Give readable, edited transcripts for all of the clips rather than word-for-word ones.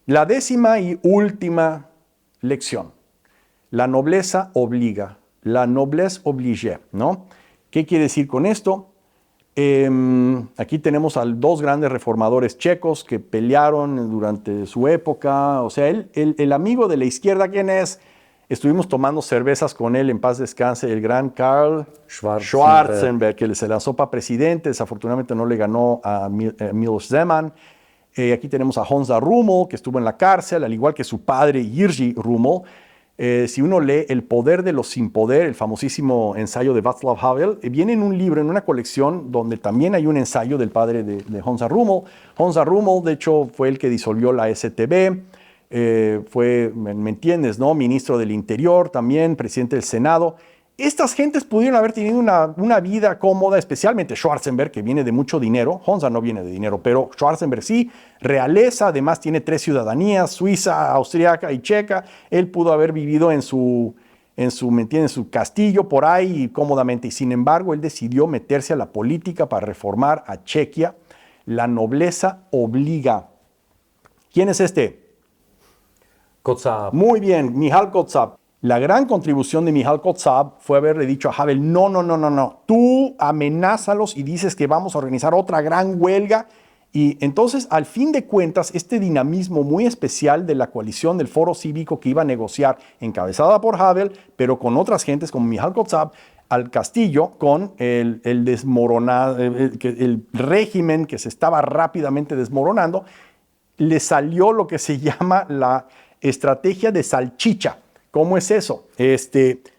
La 10ª y última lección. La nobleza obliga, la noblesse oblige, ¿no? ¿Qué quiere decir con esto? Aquí tenemos a dos grandes reformadores checos que pelearon durante su época. O sea, el amigo de la izquierda, ¿quién es? Estuvimos tomando cervezas con él, en paz descanse, el gran Karl Schwarzenberg, que se lanzó para presidente. Desafortunadamente no le ganó a Miloš Zeman. Aquí tenemos a Honza Rummel, que estuvo en la cárcel, al igual que su padre Jiří Rummel. Si uno lee El poder de los sin poder, el famosísimo ensayo de Václav Havel, viene en un libro, en una colección, donde también hay un ensayo del padre de Honza Rummel. Honza Rummel, de hecho, fue el que disolvió la StB, fue, ¿me entiendes?, ¿no?, ministro del Interior, también presidente del Senado. Estas gentes pudieron haber tenido una vida cómoda, especialmente Schwarzenberg, que viene de mucho dinero. Honza no viene de dinero, pero Schwarzenberg sí. Realeza, además tiene 3 ciudadanías, suiza, austriaca y checa. Él pudo haber vivido en su ¿me entiendes?, su castillo por ahí cómodamente. Y sin embargo, él decidió meterse a la política para reformar a Chequia. La nobleza obliga. ¿Quién es este? Kotzab. Muy bien, Michal Kotzab. La gran contribución de Michal Kotzab fue haberle dicho a Havel, no, tú amenázalos y dices que vamos a organizar otra gran huelga. Y entonces, al fin de cuentas, este dinamismo muy especial de la coalición del Foro Cívico que iba a negociar, encabezada por Havel, pero con otras gentes como Michal Kotzab, al Castillo, con el régimen que se estaba rápidamente desmoronando, le salió lo que se llama la estrategia de salchicha. ¿Cómo es eso?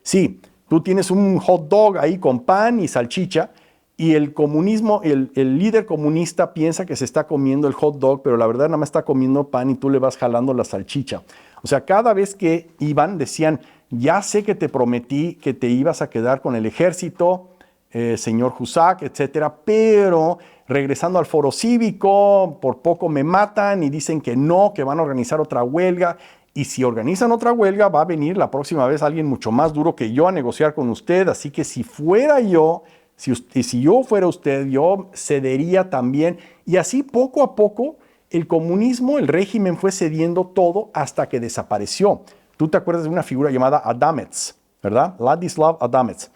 Sí, tú tienes un hot dog ahí con pan y salchicha y el comunismo, el líder comunista piensa que se está comiendo el hot dog, pero la verdad nada más está comiendo pan y tú le vas jalando la salchicha. O sea, cada vez que iban decían, ya sé que te prometí que te ibas a quedar con el ejército, señor Husak, etcétera, pero regresando al Foro Cívico, por poco me matan y dicen que no, que van a organizar otra huelga. Y si organizan otra huelga, va a venir la próxima vez alguien mucho más duro que yo a negociar con usted. Así que si fuera yo, si yo fuera usted, yo cedería también. Y así poco a poco el comunismo, el régimen fue cediendo todo hasta que desapareció. Tú te acuerdas de una figura llamada Adamec, ¿verdad? Ladislav Adamec.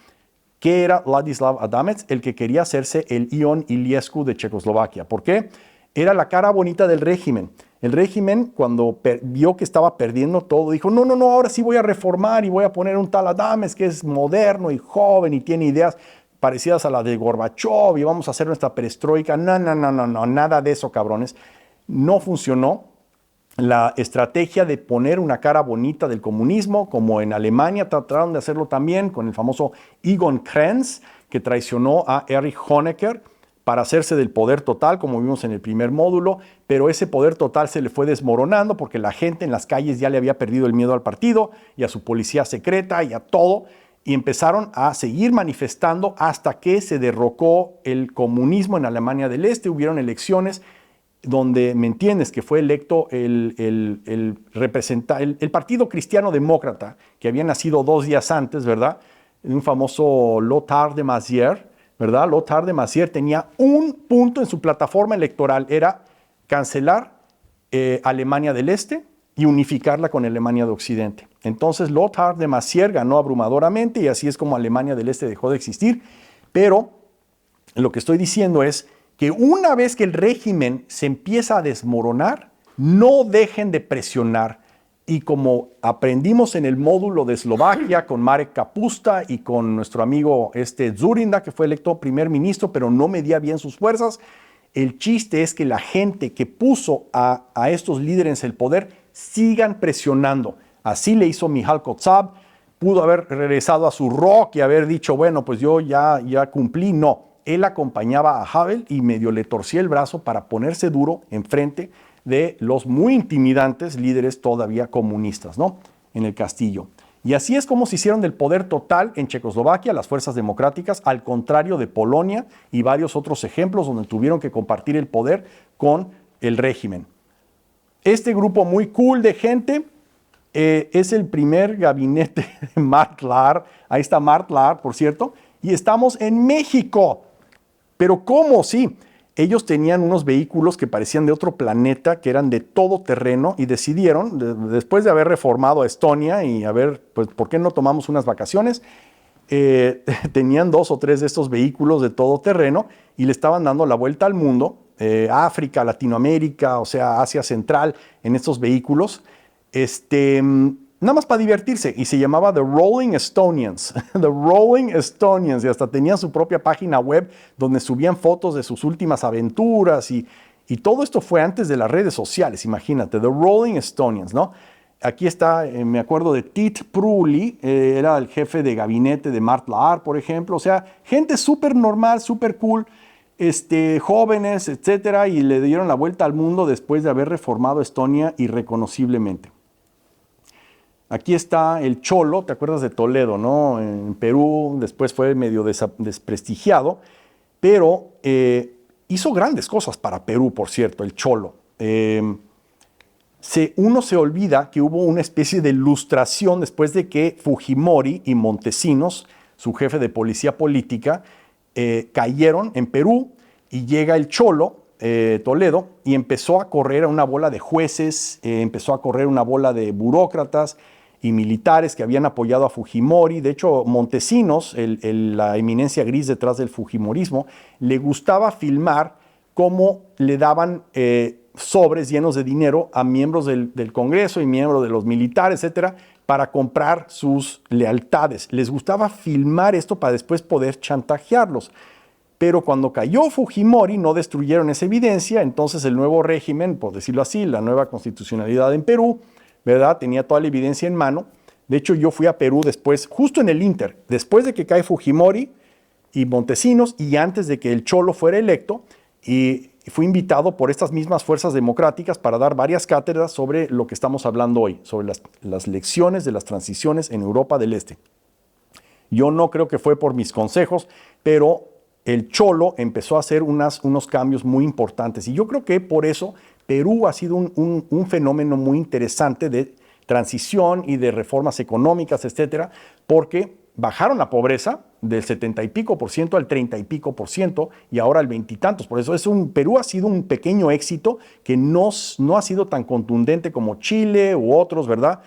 ¿Qué era Ladislav Adamec? El que quería hacerse el Ion Iliescu de Checoslovaquia. ¿Por qué? Era la cara bonita del régimen. El régimen, cuando vio que estaba perdiendo todo, dijo, no, ahora sí voy a reformar y voy a poner un tal Adamec que es moderno y joven y tiene ideas parecidas a las de Gorbachev y vamos a hacer nuestra perestroika. No, nada de eso, cabrones. No funcionó. La estrategia de poner una cara bonita del comunismo, como en Alemania trataron de hacerlo también con el famoso Egon Krenz, que traicionó a Erich Honecker para hacerse del poder total, como vimos en el primer módulo, pero ese poder total se le fue desmoronando porque la gente en las calles ya le había perdido el miedo al partido y a su policía secreta y a todo, y empezaron a seguir manifestando hasta que se derrocó el comunismo en Alemania del Este. Hubieron elecciones donde, ¿me entiendes?, que fue electo el Partido Cristiano Demócrata, que había nacido 2 días antes, ¿verdad?, un famoso Lothar de Maizière, ¿verdad? Lothar de Maizière tenía un punto en su plataforma electoral, era cancelar Alemania del Este y unificarla con Alemania de Occidente. Entonces Lothar de Maizière ganó abrumadoramente y así es como Alemania del Este dejó de existir. Pero lo que estoy diciendo es que una vez que el régimen se empieza a desmoronar, no dejen de presionar. Y como aprendimos en el módulo de Eslovaquia con Marek Kapusta y con nuestro amigo Dzurinda, que fue electo primer ministro, pero no medía bien sus fuerzas, el chiste es que la gente que puso a estos líderes en el poder sigan presionando. Así le hizo Michal Kotzab, pudo haber regresado a su rock y haber dicho, bueno, pues yo ya cumplí. No, él acompañaba a Havel y medio le torcía el brazo para ponerse duro enfrente de los muy intimidantes líderes todavía comunistas, ¿no?, en el castillo. Y así es como se hicieron del poder total en Checoslovaquia las fuerzas democráticas, al contrario de Polonia y varios otros ejemplos donde tuvieron que compartir el poder con el régimen. Este grupo muy cool de gente es el primer gabinete de Mart Laar. Ahí está Mart Laar, por cierto, y estamos en México. ¿Pero cómo? Sí. Ellos tenían unos vehículos que parecían de otro planeta, que eran de todo terreno, y decidieron, después de haber reformado a Estonia y haber, pues, ¿por qué no tomamos unas vacaciones? Tenían 2 o 3 de estos vehículos de todo terreno y le estaban dando la vuelta al mundo, África, Latinoamérica, o sea, Asia Central, en estos vehículos, nada más para divertirse, y se llamaba The Rolling Estonians, The Rolling Estonians, y hasta tenían su propia página web donde subían fotos de sus últimas aventuras, y todo esto fue antes de las redes sociales, imagínate, The Rolling Estonians, ¿no? Aquí está, me acuerdo de Tit Pruli, era el jefe de gabinete de Mart Laar, por ejemplo, o sea, gente súper normal, súper cool, jóvenes, etcétera, y le dieron la vuelta al mundo después de haber reformado Estonia irreconociblemente. Aquí está el Cholo, ¿te acuerdas de Toledo, no? En Perú, después fue medio desprestigiado, pero hizo grandes cosas para Perú, por cierto, el Cholo. Uno se olvida que hubo una especie de lustración después de que Fujimori y Montesinos, su jefe de policía política, cayeron en Perú, y llega el Cholo, Toledo, y empezó a correr a una bola de jueces, empezó a correr una bola de burócratas y militares que habían apoyado a Fujimori. De hecho, Montesinos, la eminencia gris detrás del fujimorismo, le gustaba filmar cómo le daban sobres llenos de dinero a miembros del Congreso y miembros de los militares, etcétera, para comprar sus lealtades. Les gustaba filmar esto para después poder chantajearlos. Pero cuando cayó Fujimori no destruyeron esa evidencia, entonces el nuevo régimen, por decirlo así, la nueva constitucionalidad en Perú, ¿verdad? Tenía toda la evidencia en mano. De hecho, yo fui a Perú después, justo en el Inter, después de que cae Fujimori y Montesinos y antes de que el Cholo fuera electo, y fui invitado por estas mismas fuerzas democráticas para dar varias cátedras sobre lo que estamos hablando hoy, sobre las lecciones de las transiciones en Europa del Este. Yo no creo que fue por mis consejos, pero el Cholo empezó a hacer unos cambios muy importantes. Y yo creo que por eso Perú ha sido un fenómeno muy interesante de transición y de reformas económicas, etcétera, porque bajaron la pobreza del 70 y pico por ciento al 30 y pico por ciento y ahora al 20 y tantos. Por eso Perú ha sido un pequeño éxito que no ha sido tan contundente como Chile u otros, ¿verdad?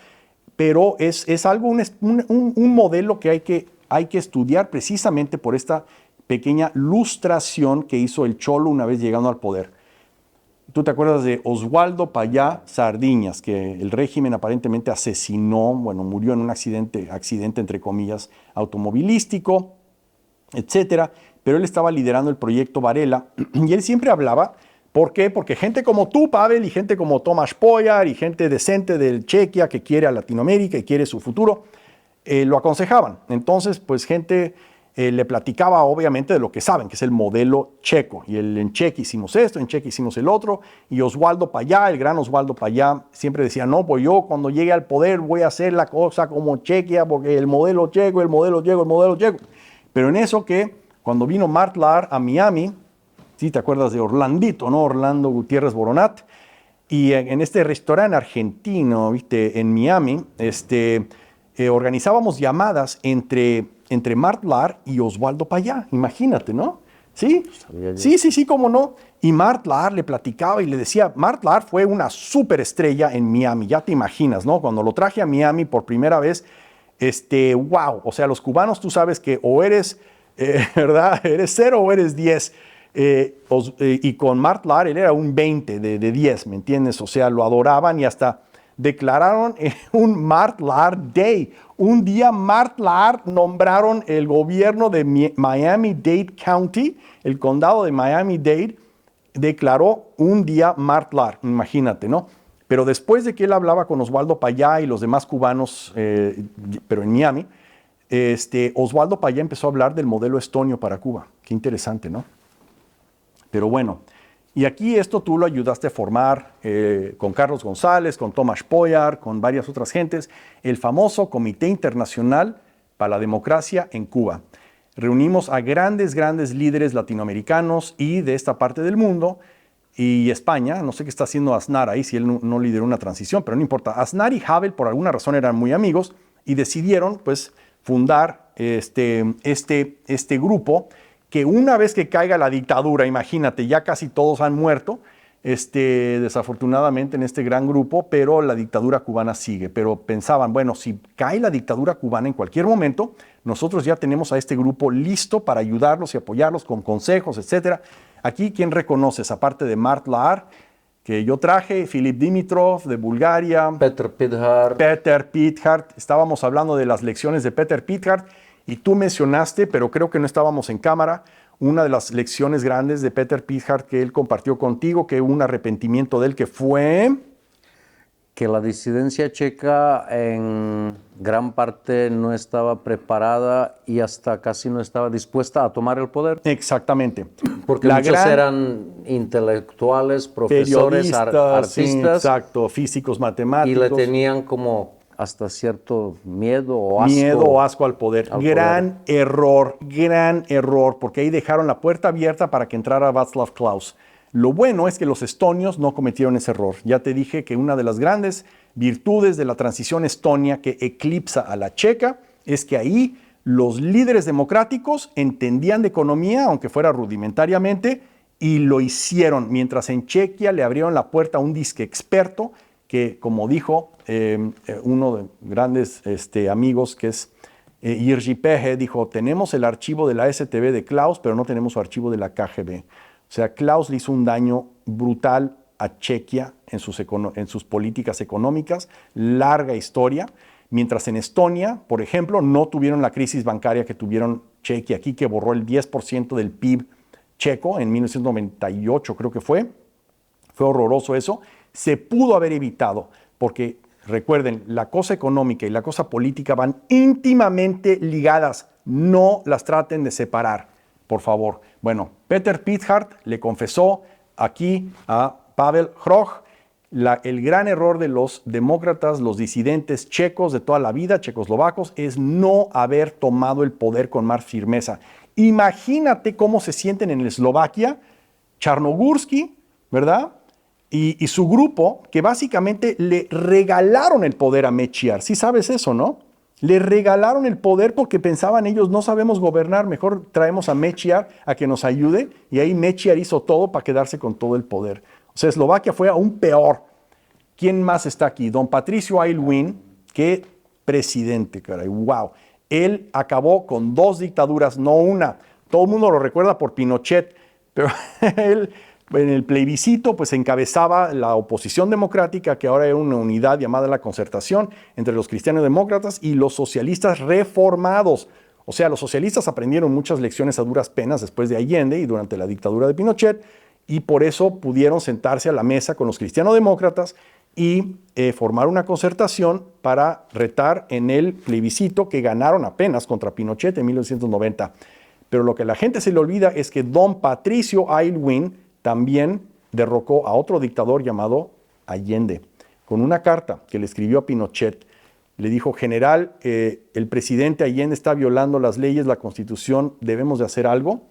Pero es algo, un modelo que hay que estudiar precisamente por esta pequeña lustración que hizo el Cholo una vez llegando al poder. Tú te acuerdas de Oswaldo Payá Sardiñas, que el régimen aparentemente asesinó, bueno, murió en un accidente entre comillas, automovilístico, etcétera, pero él estaba liderando el proyecto Varela y él siempre hablaba. ¿Por qué? Porque gente como tú, Pavel, y gente como Tomás Poyar y gente decente del Chequia que quiere a Latinoamérica y quiere su futuro, lo aconsejaban. Entonces, pues gente le platicaba obviamente de lo que saben, que es el modelo checo. Y en Chequia hicimos esto, en Chequia hicimos el otro. Y Oswaldo Payá, el gran Oswaldo Payá, siempre decía, no, pues yo cuando llegue al poder voy a hacer la cosa como Chequia, porque el modelo checo, el modelo checo, el modelo checo. Pero en eso que cuando vino Mart Laar a Miami, ¿sí te acuerdas de Orlandito, no? Orlando Gutiérrez Boronat. Y en este restaurante argentino, ¿viste? En Miami, organizábamos llamadas entre Mart Laar y Oswaldo Payá, imagínate, ¿no? ¿Sí? Sí, cómo no. Y Mart Laar le platicaba y le decía, Mart Laar fue una superestrella en Miami, ya te imaginas, ¿no? Cuando lo traje a Miami por primera vez, wow, o sea, los cubanos tú sabes que o eres, ¿verdad? Eres 0 o eres 10. Y con Mart Laar él era un 20 de 10, ¿me entiendes? O sea, lo adoraban y hasta declararon un Mart Laar Day. Un día Mart Laar nombraron el gobierno de Miami-Dade County, el condado de Miami-Dade, declaró un día Mart Laar, imagínate, ¿no? Pero después de que él hablaba con Oswaldo Payá y los demás cubanos, pero en Miami, Oswaldo Payá empezó a hablar del modelo estonio para Cuba. Qué interesante, ¿no? Pero bueno, y aquí esto tú lo ayudaste a formar con Carlos González, con Tomás Poyar, con varias otras gentes, el famoso Comité Internacional para la Democracia en Cuba. Reunimos a grandes líderes latinoamericanos y de esta parte del mundo, y España, no sé qué está haciendo Aznar ahí, si él no lideró una transición, pero no importa. Aznar y Havel por alguna razón eran muy amigos y decidieron pues fundar este grupo que una vez que caiga la dictadura, imagínate, ya casi todos han muerto, desafortunadamente en este gran grupo, pero la dictadura cubana sigue. Pero pensaban, bueno, si cae la dictadura cubana en cualquier momento, nosotros ya tenemos a este grupo listo para ayudarlos y apoyarlos con consejos, etcétera. Aquí, ¿quién reconoces? Aparte de Mart Laar, que yo traje, Filip Dimitrov de Bulgaria, Peter Pithart. Estábamos hablando de las lecciones de Peter Pithart y tú mencionaste, pero creo que no estábamos en cámara, una de las lecciones grandes de Peter Pithart que él compartió contigo, que un arrepentimiento de él que fue... Que la disidencia checa en gran parte no estaba preparada y hasta casi no estaba dispuesta a tomar el poder. Exactamente. Porque muchos eran intelectuales, profesores, artistas. Sí, exacto, físicos, matemáticos. Y le tenían como hasta cierto miedo o asco. Miedo o asco al poder. Gran error, porque ahí dejaron la puerta abierta para que entrara Václav Klaus. Lo bueno es que los estonios no cometieron ese error. Ya te dije que una de las grandes virtudes de la transición estonia que eclipsa a la checa es que ahí los líderes democráticos entendían de economía, aunque fuera rudimentariamente, y lo hicieron, mientras en Chequia le abrieron la puerta a un disque experto que, como dijo uno de grandes amigos, que es Jiří Pehe, dijo, tenemos el archivo de la STB de Klaus, pero no tenemos su archivo de la KGB. O sea, Klaus le hizo un daño brutal a Chequia en sus políticas económicas, larga historia, mientras en Estonia, por ejemplo, no tuvieron la crisis bancaria que tuvieron Chequia aquí, que borró el 10% del PIB checo en 1998, creo que fue. Fue horroroso eso. Se pudo haber evitado, porque recuerden, la cosa económica y la cosa política van íntimamente ligadas. No las traten de separar, por favor. Bueno, Peter Pithart le confesó aquí a Pavel Hroj el gran error de los demócratas, los disidentes checos de toda la vida, checoslovacos, es no haber tomado el poder con más firmeza. Imagínate cómo se sienten en Eslovaquia, Charnogórsky, ¿verdad? Y su grupo, que básicamente le regalaron el poder a Mečiar. Sí sabes eso, ¿no? Le regalaron el poder porque pensaban ellos, no sabemos gobernar, mejor traemos a Mečiar a que nos ayude, y ahí Mečiar hizo todo para quedarse con todo el poder. O sea, Eslovaquia fue aún peor. ¿Quién más está aquí? Don Patricio Aylwin, qué presidente, caray, wow. Él acabó con 2 dictaduras, no una. Todo el mundo lo recuerda por Pinochet, pero él en el plebiscito pues encabezaba la oposición democrática, que ahora era una unidad llamada la Concertación entre los cristianos demócratas y los socialistas reformados. O sea, los socialistas aprendieron muchas lecciones a duras penas después de Allende y durante la dictadura de Pinochet, y por eso pudieron sentarse a la mesa con los cristianos-demócratas y formar una concertación para retar en el plebiscito que ganaron apenas contra Pinochet en 1990. Pero lo que a la gente se le olvida es que don Patricio Aylwin también derrocó a otro dictador llamado Allende, con una carta que le escribió a Pinochet. Le dijo, general, el presidente Allende está violando las leyes, la Constitución, debemos de hacer algo.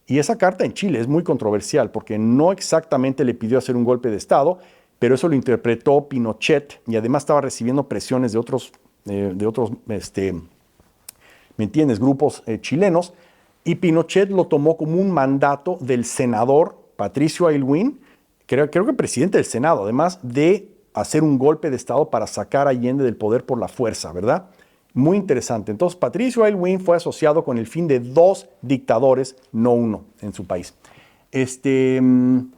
Y esa carta en Chile es muy controversial porque no exactamente le pidió hacer un golpe de Estado, pero eso lo interpretó Pinochet, y además estaba recibiendo presiones de otros ¿me entiendes?, grupos chilenos, y Pinochet lo tomó como un mandato del senador Patricio Aylwin, creo que presidente del Senado, además de hacer un golpe de Estado para sacar a Allende del poder por la fuerza, ¿verdad? Muy interesante. Entonces, Patricio Aylwin fue asociado con el fin de 2 dictadores, no uno, en su país.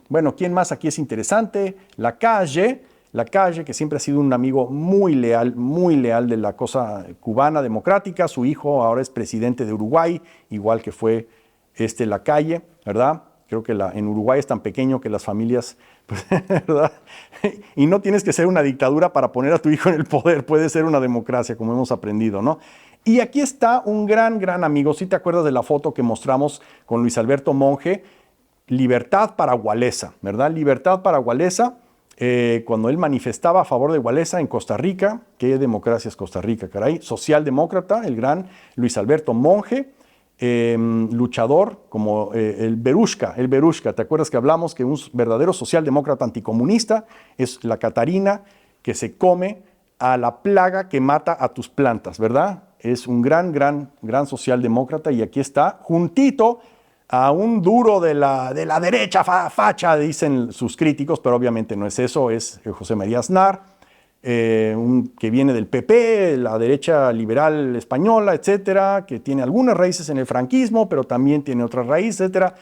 Bueno, ¿quién más aquí es interesante? Lacalle, que siempre ha sido un amigo muy leal de la cosa cubana democrática. Su hijo ahora es presidente de Uruguay, igual que fue Lacalle, ¿verdad? Creo que en Uruguay es tan pequeño que las familias, pues, ¿verdad? Y no tienes que ser una dictadura para poner a tu hijo en el poder, puede ser una democracia, como hemos aprendido, ¿no? Y aquí está un gran amigo, si te acuerdas de la foto que mostramos con Luis Alberto Monge, Libertad para Wałęsa, ¿verdad? Libertad para Wałęsa, cuando él manifestaba a favor de Wałęsa en Costa Rica. ¿Qué democracia es Costa Rica, caray? Socialdemócrata, el gran Luis Alberto Monge, luchador como el Berushka, ¿te acuerdas que hablamos que un verdadero socialdemócrata anticomunista es la Catarina que se come a la plaga que mata a tus plantas, ¿verdad? Es un gran socialdemócrata, y aquí está juntito a un duro de la derecha facha, dicen sus críticos, pero obviamente no es eso, es José María Aznar, que viene del PP, la derecha liberal española, etcétera, que tiene algunas raíces en el franquismo, pero también tiene otras raíces, etcétera.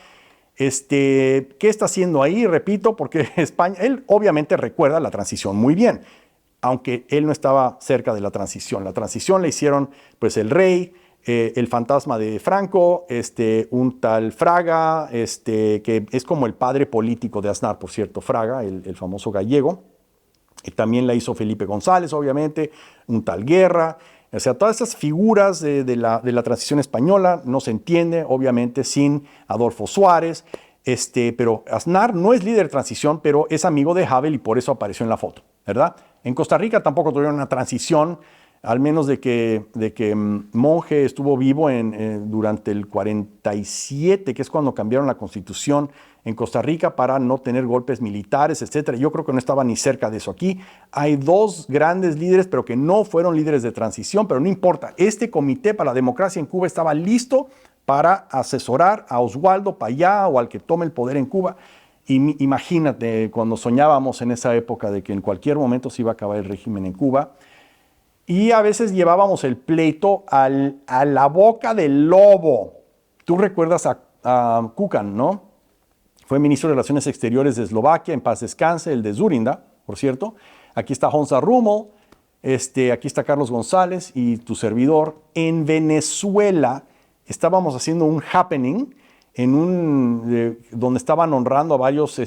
¿Qué está haciendo ahí? Repito, porque España, él obviamente recuerda la transición muy bien, aunque él no estaba cerca de la transición. La transición la hicieron pues el rey, el fantasma de Franco, un tal Fraga, que es como el padre político de Aznar, por cierto, Fraga, el famoso gallego. Y también la hizo Felipe González, obviamente, un tal Guerra. O sea, todas estas figuras de la transición española no se entiende, obviamente, sin Adolfo Suárez. Pero Aznar no es líder de transición, pero es amigo de Havel y por eso apareció en la foto, ¿verdad? En Costa Rica tampoco tuvieron una transición, al menos de que Monge estuvo vivo durante el 47, que es cuando cambiaron la constitución en Costa Rica para no tener golpes militares, etcétera. Yo creo que no estaba ni cerca de eso. Aquí hay dos grandes líderes, pero que no fueron líderes de transición, pero no importa. Este Comité para la Democracia en Cuba estaba listo para asesorar a Oswaldo Payá o al que tome el poder en Cuba. Y imagínate cuando soñábamos en esa época de que en cualquier momento se iba a acabar el régimen en Cuba. Y a veces llevábamos el pleito a la boca del lobo. Tú recuerdas a Kukan, ¿no? Fue ministro de Relaciones Exteriores de Eslovaquia, en paz descanse, el de Zurinda, por cierto. Aquí está Honza Rummel, aquí está Carlos González y tu servidor. En Venezuela estábamos haciendo un happening donde estaban honrando a varios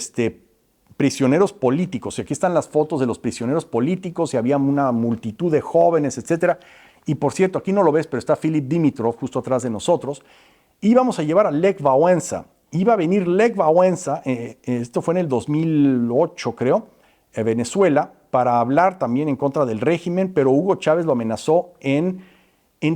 prisioneros políticos. Y aquí están las fotos de los prisioneros políticos y había una multitud de jóvenes, etcétera. Y por cierto, aquí no lo ves, pero está Philip Dimitrov justo atrás de nosotros. Íbamos a llevar a Lech Wałęsa. Iba a venir Lech Wałęsa, esto fue en el 2008 creo, en Venezuela, para hablar también en contra del régimen, pero Hugo Chávez lo amenazó en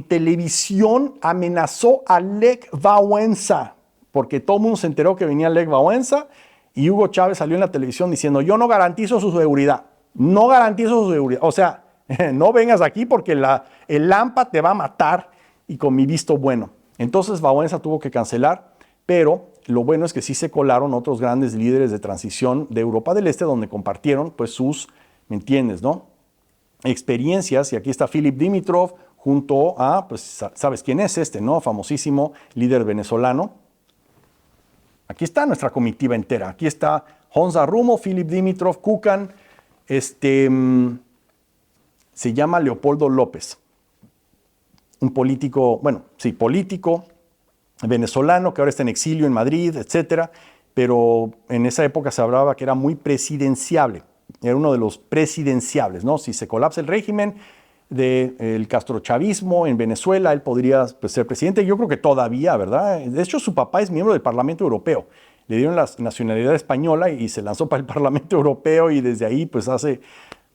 televisión, amenazó a Lech Wałęsa, porque todo el mundo se enteró que venía Lech Wałęsa y Hugo Chávez salió en la televisión diciendo, yo no garantizo su seguridad, no garantizo su seguridad, o sea, no vengas aquí porque el AMPA te va a matar y con mi visto bueno. Entonces Wałęsa tuvo que cancelar, pero lo bueno es que sí se colaron otros grandes líderes de transición de Europa del Este donde compartieron pues sus, ¿me entiendes, no? Experiencias, y aquí está Philip Dimitrov junto a, pues sabes quién es ¿no? Famosísimo líder venezolano. Aquí está nuestra comitiva entera, aquí está Honza Rummel, Philip Dimitrov, Kukan, se llama Leopoldo López, un político, bueno, sí, político, venezolano que ahora está en exilio en Madrid, etcétera, pero en esa época se hablaba que era muy presidenciable, era uno de los presidenciables, ¿no? Si se colapsa el régimen del castrochavismo en Venezuela, él podría pues, ser presidente. Yo creo que todavía, ¿verdad? De hecho, su papá es miembro del Parlamento Europeo. Le dieron la nacionalidad española y se lanzó para el Parlamento Europeo y desde ahí pues hace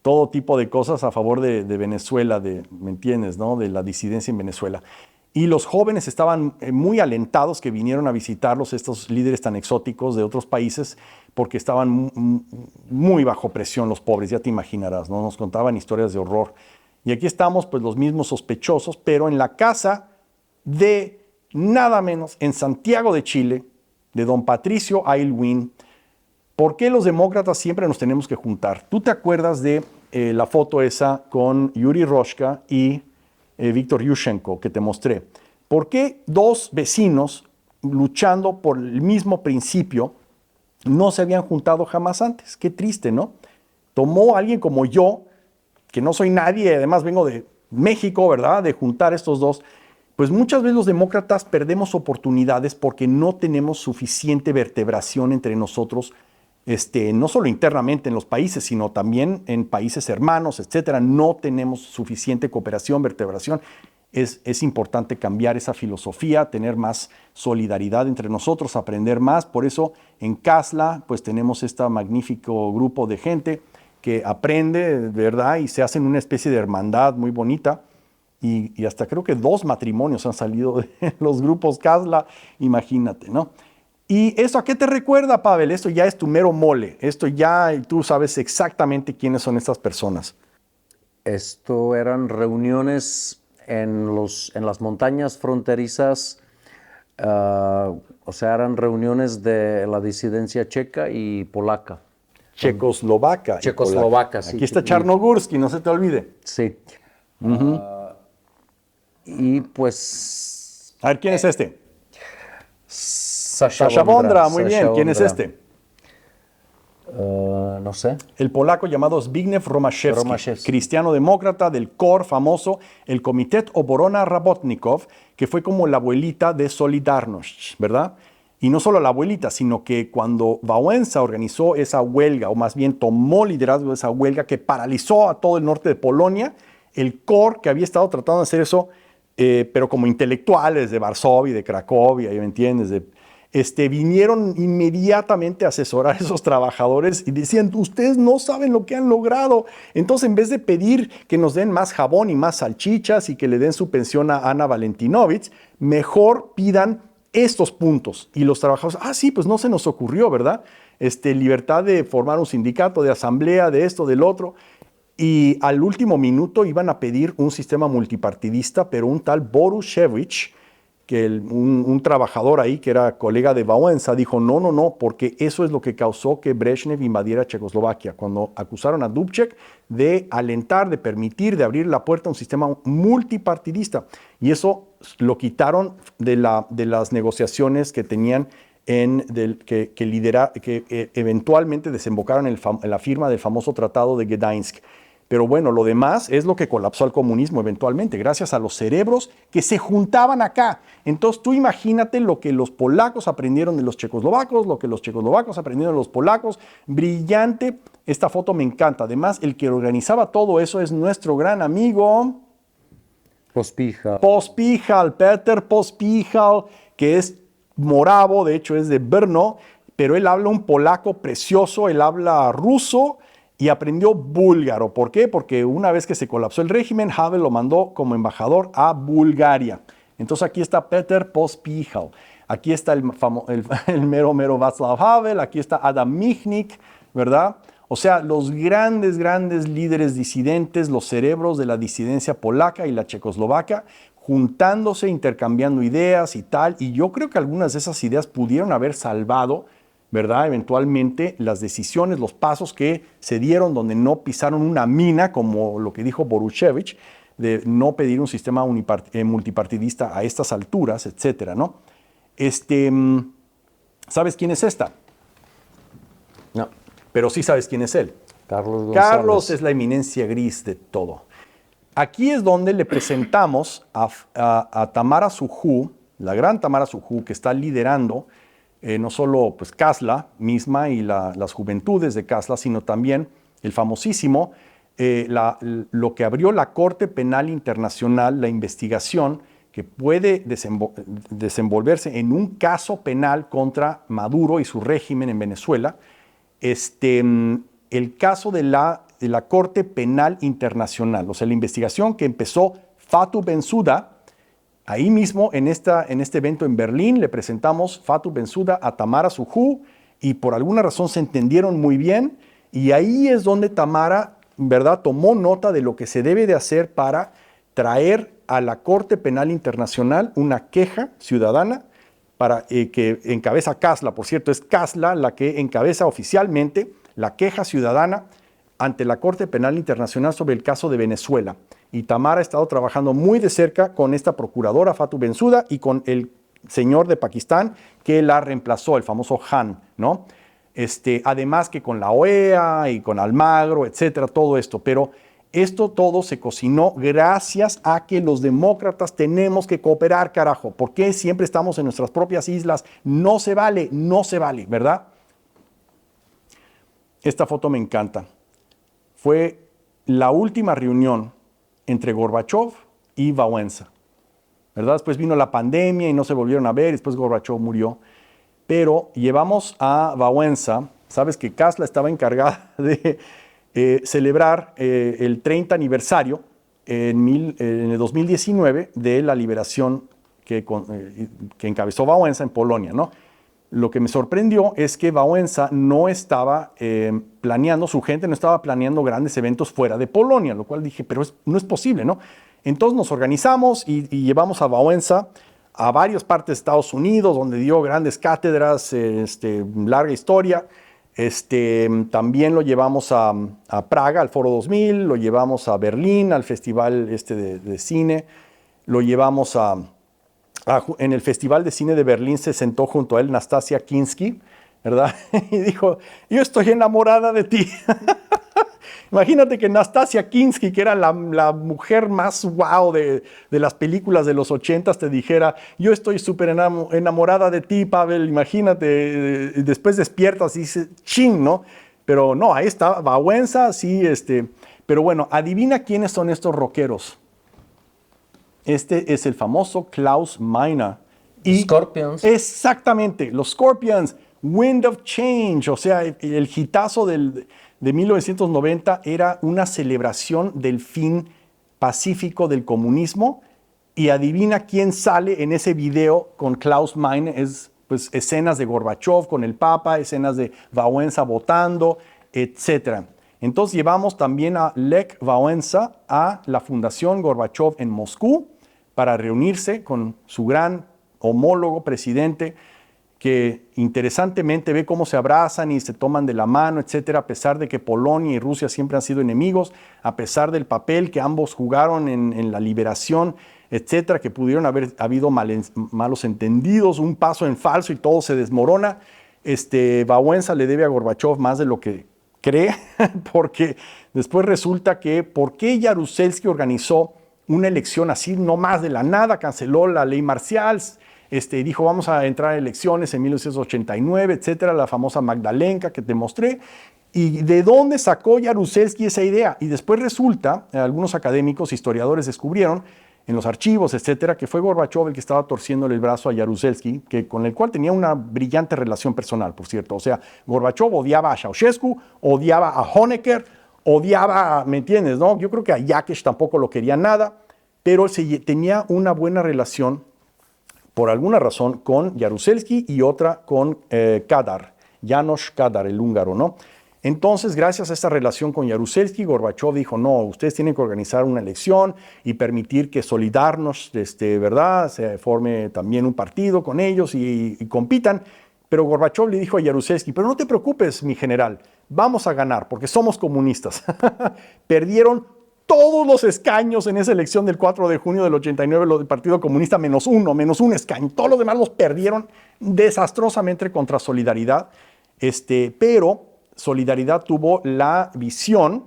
todo tipo de cosas a favor de Venezuela, ¿me entiendes, no? De la disidencia en Venezuela. Y los jóvenes estaban muy alentados que vinieron a visitarlos, estos líderes tan exóticos de otros países, porque estaban muy bajo presión los pobres, ya te imaginarás, ¿no? Nos contaban historias de horror. Y aquí estamos, pues los mismos sospechosos, pero en la casa de nada menos, en Santiago de Chile, de don Patricio Aylwin. ¿Por qué los demócratas siempre nos tenemos que juntar? ¿Tú te acuerdas de la foto esa con Yuri Roshka y Víctor Yushchenko que te mostré? ¿Por qué dos vecinos luchando por el mismo principio no se habían juntado jamás antes? Qué triste, ¿no? Tomó a alguien como yo, que no soy nadie, además vengo de México, ¿verdad?, de juntar estos dos. Pues muchas veces los demócratas perdemos oportunidades porque no tenemos suficiente vertebración entre nosotros, no solo internamente en los países, sino también en países hermanos, etcétera. No tenemos suficiente cooperación, vertebración. Es importante cambiar esa filosofía, tener más solidaridad entre nosotros, aprender más. Por eso en CASLA pues tenemos este magnífico grupo de gente que aprende, ¿verdad? Y se hacen una especie de hermandad muy bonita. Y hasta creo que 2 matrimonios han salido de los grupos CASLA, imagínate, ¿no? ¿Y esto a qué te recuerda, Pavel? Esto ya es tu mero mole. Esto ya tú sabes exactamente quiénes son estas personas. Esto eran reuniones en las montañas fronterizas O sea, eran reuniones de la disidencia checa y polaca. Checoslovaca. y Checoslovaca, polaca. sí. Aquí está Charnogórsky, no se te olvide. Sí. Y pues A ver, ¿quién es este? Sasha Sasha Vondra, muy Sasha bien. ¿Quién es Vondra. este? No sé. El polaco llamado Zbigniew Romaszewski, Romaszewski. cristiano demócrata del KOR famoso, el Komitet Oborona Rabotnikov, que fue como la abuelita de Solidarność, ¿verdad? Y no solo la abuelita, sino que cuando Wałęsa organizó esa huelga, o más bien tomó liderazgo de esa huelga que paralizó a todo el norte de Polonia, el KOR, que había estado tratando de hacer eso, pero como intelectuales de Varsovia, de Cracovia, ¿me entiendes? Vinieron inmediatamente a asesorar a esos trabajadores y decían, ustedes no saben lo que han logrado. Entonces, en vez de pedir que nos den más jabón y más salchichas y que le den su pensión a Ana Valentinovich, mejor pidan estos puntos. Y los trabajadores, sí, pues no se nos ocurrió, ¿verdad? Libertad de formar un sindicato, de asamblea, de esto, del otro. Y al último minuto iban a pedir un sistema multipartidista, pero un tal Borushevich, que un trabajador ahí que era colega de Wałęsa, dijo no, porque eso es lo que causó que Brezhnev invadiera Checoslovaquia, cuando acusaron a Dubček de alentar, de permitir, de abrir la puerta a un sistema multipartidista. Y eso lo quitaron de las negociaciones que tenían que eventualmente desembocaron en la firma del famoso Tratado de Gdańsk. Pero bueno, lo demás es lo que colapsó al comunismo eventualmente, gracias a los cerebros que se juntaban acá. Entonces tú imagínate lo que los polacos aprendieron de los checoslovacos, lo que los checoslovacos aprendieron de los polacos. Brillante, esta foto me encanta. Además, el que organizaba todo eso es nuestro gran amigo Pospíjal, Peter Pospíjal, que es moravo, de hecho es de Brno, pero él habla un polaco precioso, él habla ruso y aprendió búlgaro. ¿Por qué? Porque una vez que se colapsó el régimen, Havel lo mandó como embajador a Bulgaria. Entonces aquí está Peter Pospíjal, aquí está el mero Václav Havel, aquí está Adam Michnik, ¿verdad? O sea, los grandes líderes disidentes, los cerebros de la disidencia polaca y la checoslovaca, juntándose, intercambiando ideas y tal. Y yo creo que algunas de esas ideas pudieron haber salvado, ¿verdad? Eventualmente las decisiones, los pasos que se dieron donde no pisaron una mina, como lo que dijo Borushevich, de no pedir un sistema multipartidista a estas alturas, etcétera, ¿no? ¿Sabes quién es esta? No. Pero sí sabes quién es él. Carlos González. Carlos es la eminencia gris de todo. Aquí es donde le presentamos a Tamara Sujú, la gran Tamara Sujú, que está liderando no solo pues, Kasla misma y las juventudes de Kasla, sino también el famosísimo, lo que abrió la Corte Penal Internacional, la investigación que puede desenvolverse en un caso penal contra Maduro y su régimen en Venezuela, el caso de la Corte Penal Internacional, o sea, la investigación que empezó Fatou Bensouda. Ahí mismo, en este evento en Berlín, le presentamos Fatou Bensouda a Tamara Sujú y por alguna razón se entendieron muy bien y ahí es donde Tamara, ¿verdad?, tomó nota de lo que se debe de hacer para traer a la Corte Penal Internacional una queja ciudadana para que encabeza Kasla. Por cierto, es Kasla la que encabeza oficialmente la queja ciudadana ante la Corte Penal Internacional sobre el caso de Venezuela. Y Tamara ha estado trabajando muy de cerca con esta procuradora Fatou Bensouda y con el señor de Pakistán que la reemplazó, el famoso Han, ¿no? Además que con la OEA y con Almagro, etcétera, todo esto. Pero esto todo se cocinó gracias a que los demócratas tenemos que cooperar, carajo. ¿Por qué siempre estamos en nuestras propias islas? No se vale, ¿verdad? Esta foto me encanta. Fue la última reunión entre Gorbachov y Wałęsa, ¿verdad? Después vino la pandemia y no se volvieron a ver, después Gorbachov murió, pero llevamos a Wałęsa, sabes que Kasla estaba encargada de celebrar el 30 aniversario en el 2019 de la liberación que encabezó Wałęsa en Polonia, ¿no? Lo que me sorprendió es que Wałęsa no estaba planeando, su gente no estaba planeando grandes eventos fuera de Polonia, lo cual dije, pero no es posible, ¿no? Entonces nos organizamos y llevamos a Wałęsa a varias partes de Estados Unidos, donde dio grandes cátedras, larga historia. También lo llevamos a Praga, al Foro 2000, lo llevamos a Berlín, al Festival de Cine, lo llevamos en el Festival de Cine de Berlín se sentó junto a él Nastasia Kinski, ¿verdad? Y dijo, yo estoy enamorada de ti. Imagínate que Nastasia Kinski, que era la mujer más wow de las películas de los 80s, te dijera, yo estoy súper enamorada de ti, Pavel. Imagínate, después despiertas y dices, ching, ¿no? Pero no, ahí está, Wałęsa, sí, pero bueno, adivina quiénes son estos rockeros. Este es el famoso Klaus Meine. Scorpions. Exactamente, los Scorpions, Wind of Change, o sea, el hitazo de 1990 era una celebración del fin pacífico del comunismo. Y adivina quién sale en ese video con Klaus Meine. Es pues escenas de Gorbachev con el Papa, escenas de Wałęsa votando, etc. Entonces llevamos también a Lech Wałęsa a la Fundación Gorbachev en Moscú para reunirse con su gran homólogo presidente, que interesantemente ve cómo se abrazan y se toman de la mano, etcétera, a pesar de que Polonia y Rusia siempre han sido enemigos, a pesar del papel que ambos jugaron en la liberación, etcétera, que pudieron haber habido malos entendidos, un paso en falso y todo se desmorona. Wałęsa le debe a Gorbachev más de lo que cree, porque después resulta que ¿por qué Jaruzelski organizó una elección así nomás de la nada? Canceló la ley marcial, dijo vamos a entrar a elecciones en 1989, etcétera, la famosa Magdalenka que te mostré. ¿Y de dónde sacó Jaruzelski esa idea? Y después resulta, algunos académicos, historiadores descubrieron en los archivos, etcétera, que fue Gorbachev el que estaba torciéndole el brazo a Jaruzelski, con el cual tenía una brillante relación personal, por cierto. O sea, Gorbachev odiaba a Ceausescu, odiaba a Honecker, odiaba, ¿me entiendes? ¿No? Yo creo que a Yakesh tampoco lo quería nada, pero tenía una buena relación, por alguna razón, con Jaruzelski y otra con Kadar, János Kadar, el húngaro, ¿no? Entonces, gracias a esta relación con Jaruzelski, Gorbachev dijo, no, ustedes tienen que organizar una elección y permitir que Solidarność, ¿verdad?, se forme también un partido con ellos y compitan. Pero Gorbachev le dijo a Jaruzelski, pero no te preocupes, mi general, vamos a ganar porque somos comunistas. Perdieron todos los escaños en esa elección del 4 de junio del 89, los del Partido Comunista, menos un escaño. Todos los demás los perdieron desastrosamente contra Solidaridad. Pero Solidaridad tuvo la visión,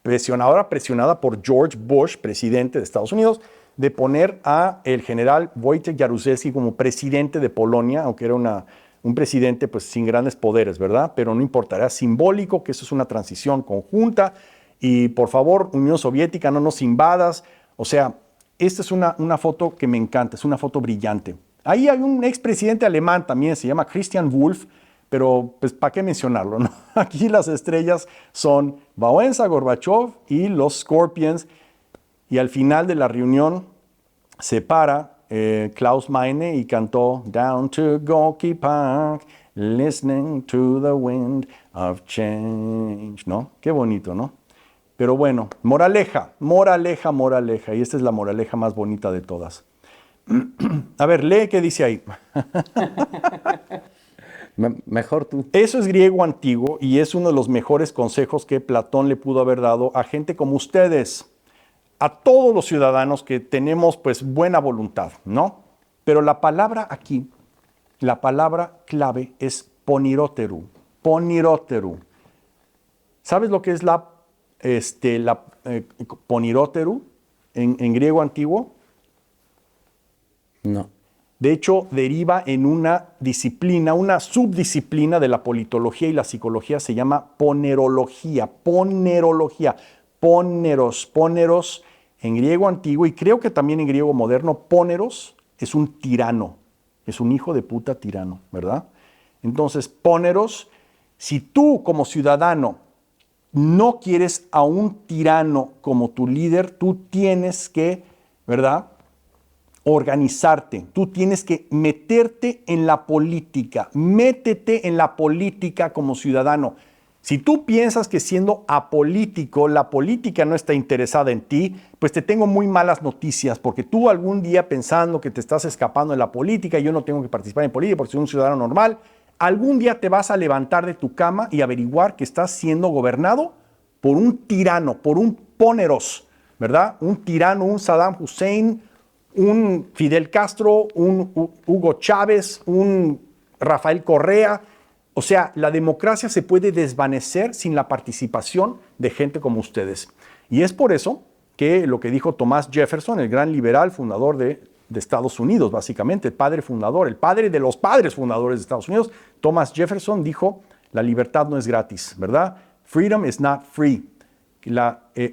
presionada por George Bush, presidente de Estados Unidos, de poner a el general Wojciech Jaruzelski como presidente de Polonia, aunque era un presidente pues sin grandes poderes, ¿verdad? Pero no importa, era simbólico que eso es una transición conjunta. Y por favor, Unión Soviética, no nos invadas. O sea, esta es una foto que me encanta, es una foto brillante. Ahí hay un expresidente alemán también, se llama Christian Wulff, pero pues ¿para qué mencionarlo, no? Aquí las estrellas son Wałęsa, Gorbachev y los Scorpions. Y al final de la reunión se para Klaus Meine y cantó Down to Gorky Park, listening to the wind of change, ¿no? Qué bonito, ¿no? Pero bueno, moraleja, y esta es la moraleja más bonita de todas. A ver, lee qué dice ahí. Mejor tú. Eso es griego antiguo y es uno de los mejores consejos que Platón le pudo haber dado a gente como ustedes, a todos los ciudadanos que tenemos pues buena voluntad, ¿no? Pero la palabra aquí, la palabra clave es poniroteru, poniroteru. ¿Sabes lo que es la poniroteru en griego antiguo? No. De hecho, deriva en una disciplina, una subdisciplina de la politología y la psicología, se llama ponerología, poneros en griego antiguo y creo que también en griego moderno, poneros es un tirano, es un hijo de puta tirano, ¿verdad? Entonces, poneros, si tú como ciudadano no quieres a un tirano como tu líder, tú tienes que, ¿verdad?, organizarte, tú tienes que meterte en la política, métete en la política como ciudadano. Si tú piensas que siendo apolítico, la política no está interesada en ti, pues te tengo muy malas noticias, porque tú algún día pensando que te estás escapando de la política, yo no tengo que participar en política porque soy un ciudadano normal, algún día te vas a levantar de tu cama y averiguar que estás siendo gobernado por un tirano, por un poneros, ¿verdad? Un tirano, un Saddam Hussein, un Fidel Castro, un Hugo Chávez, un Rafael Correa. O sea, la democracia se puede desvanecer sin la participación de gente como ustedes. Y es por eso que lo que dijo Thomas Jefferson, el gran liberal fundador de Estados Unidos, básicamente, el padre fundador, el padre de los padres fundadores de Estados Unidos, Thomas Jefferson dijo, la libertad no es gratis, ¿verdad? Freedom is not free.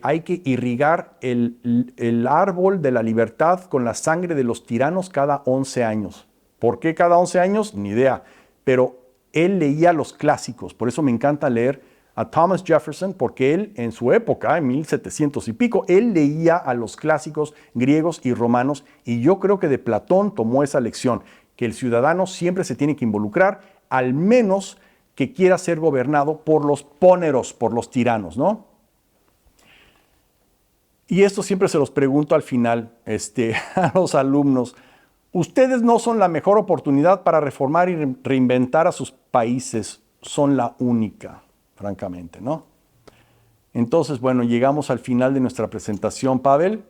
Hay que irrigar el árbol de la libertad con la sangre de los tiranos cada 11 años. ¿Por qué cada 11 años? Ni idea. Pero él leía los clásicos, por eso me encanta leer a Thomas Jefferson, porque él en su época, en 1700 y pico, él leía a los clásicos griegos y romanos, y yo creo que de Platón tomó esa lección, que el ciudadano siempre se tiene que involucrar, al menos que quiera ser gobernado por los póneros, por los tiranos, ¿no? Y esto siempre se los pregunto al final a los alumnos. Ustedes no son la mejor oportunidad para reformar y reinventar a sus países, son la única, francamente, ¿no? Entonces, bueno, llegamos al final de nuestra presentación, Pavel.